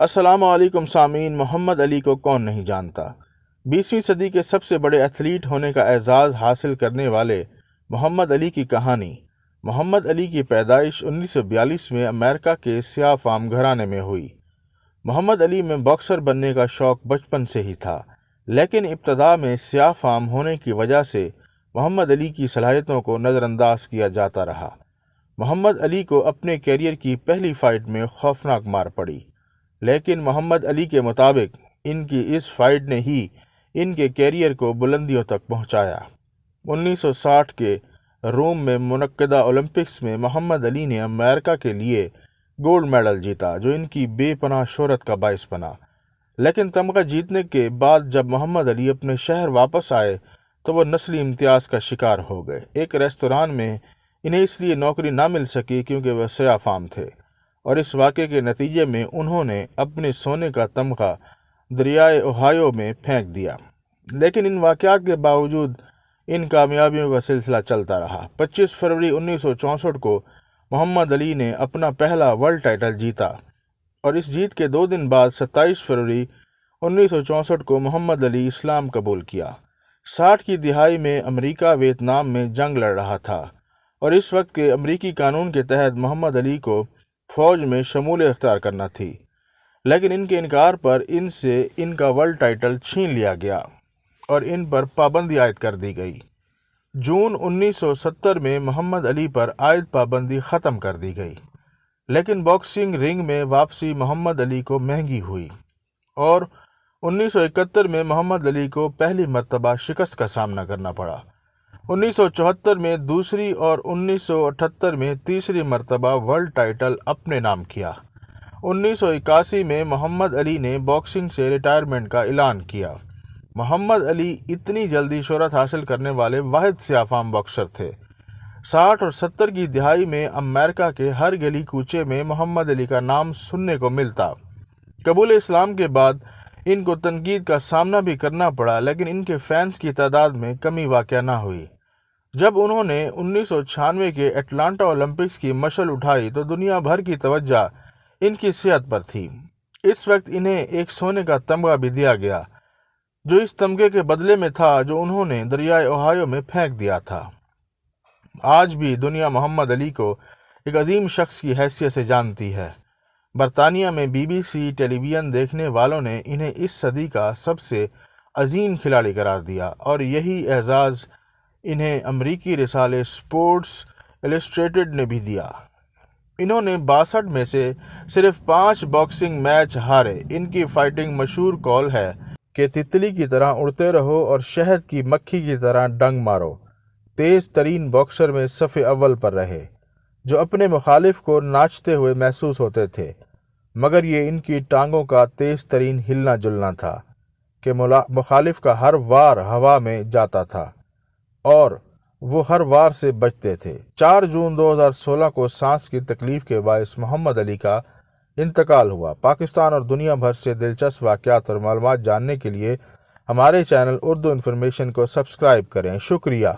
السلام علیکم سامعین، محمد علی کو کون نہیں جانتا؟ 20ویں صدی کے سب سے بڑے ایتھلیٹ ہونے کا اعزاز حاصل کرنے والے محمد علی کی کہانی۔ محمد علی کی پیدائش 1942 میں امریکہ کے سیاہ فام گھرانے میں ہوئی۔ محمد علی میں باکسر بننے کا شوق بچپن سے ہی تھا، لیکن ابتدا میں سیاہ فام ہونے کی وجہ سے محمد علی کی صلاحیتوں کو نظر انداز کیا جاتا رہا۔ محمد علی کو اپنے کیریئر کی پہلی فائٹ میں خوفناک مار پڑی، لیکن محمد علی کے مطابق ان کی اس فائٹ نے ہی ان کے کیریئر کو بلندیوں تک پہنچایا۔ 1960 کے روم میں منعقدہ اولمپکس میں محمد علی نے امریکہ کے لیے گولڈ میڈل جیتا، جو ان کی بے پناہ شہرت کا باعث بنا۔ لیکن تمغہ جیتنے کے بعد جب محمد علی اپنے شہر واپس آئے تو وہ نسلی امتیاز کا شکار ہو گئے۔ ایک ریستوران میں انہیں اس لیے نوکری نہ مل سکی کیونکہ وہ سیاہ فام تھے، اور اس واقعے کے نتیجے میں انہوں نے اپنے سونے کا تمغہ دریائے اوہایو میں پھینک دیا۔ لیکن ان واقعات کے باوجود ان کامیابیوں کا سلسلہ چلتا رہا۔ 25 فروری 1964 کو محمد علی نے اپنا پہلا ورلڈ ٹائٹل جیتا، اور اس جیت کے 2 دن بعد 27 فروری 1964 کو محمد علی اسلام قبول کیا۔ 60 کی دہائی میں امریکہ ویتنام میں جنگ لڑ رہا تھا، اور اس وقت کے امریکی قانون کے تحت محمد علی کو فوج میں شمولیت اختیار کرنا تھی، لیکن ان کے انکار پر ان سے ان کا ورلڈ ٹائٹل چھین لیا گیا اور ان پر پابندی عائد کر دی گئی۔ جون 1970 میں محمد علی پر عائد پابندی ختم کر دی گئی، لیکن باکسنگ رنگ میں واپسی محمد علی کو مہنگی ہوئی، اور 1971 میں محمد علی کو پہلی مرتبہ شکست کا سامنا کرنا پڑا۔ 1974 میں دوسری اور 1978 میں تیسری مرتبہ ورلڈ ٹائٹل اپنے نام کیا۔ 1981 میں محمد علی نے باکسنگ سے ریٹائرمنٹ کا اعلان کیا۔ محمد علی اتنی جلدی شہرت حاصل کرنے والے واحد سیاہ فام باکسر تھے۔ 60 اور 70 کی دہائی میں امریکہ کے ہر گلی کوچے میں محمد علی کا نام سننے کو ملتا۔ قبول اسلام کے بعد ان کو تنقید کا سامنا بھی کرنا پڑا، لیکن ان کے فینس کی تعداد میں کمی واقع نہ ہوئی۔ جب انہوں نے 1996 کے اٹلانٹا اولمپکس کی مشعل اٹھائی تو دنیا بھر کی توجہ ان کی صحت پر تھی۔ اس وقت انہیں ایک سونے کا تمغہ بھی دیا گیا، جو اس تمغے کے بدلے میں تھا جو انہوں نے دریائے اوہایو میں پھینک دیا تھا۔ آج بھی دنیا محمد علی کو ایک عظیم شخص کی حیثیت سے جانتی ہے۔ برطانیہ میں BBC ٹیلی ویژن دیکھنے والوں نے انہیں اس صدی کا سب سے عظیم کھلاڑی قرار دیا، اور یہی اعزاز انہیں امریکی رسالے اسپورٹس السٹریٹڈ نے بھی دیا۔ انہوں نے 62 میں سے صرف 5 باکسنگ میچ ہارے۔ ان کی فائٹنگ مشہور قول ہے کہ تتلی کی طرح اڑتے رہو اور شہد کی مکھی کی طرح ڈنگ مارو۔ تیز ترین باکسر میں صف اول پر رہے، جو اپنے مخالف کو ناچتے ہوئے محسوس ہوتے تھے، مگر یہ ان کی ٹانگوں کا تیز ترین ہلنا جلنا تھا کہ مخالف کا ہر وار ہوا میں جاتا تھا اور وہ ہر وار سے بچتے تھے۔ 4 جون 2016 کو سانس کی تکلیف کے باعث محمد علی کا انتقال ہوا۔ پاکستان اور دنیا بھر سے دلچسپ واقعات اور معلومات جاننے کے لیے ہمارے چینل اردو انفارمیشن کو سبسکرائب کریں۔ شکریہ۔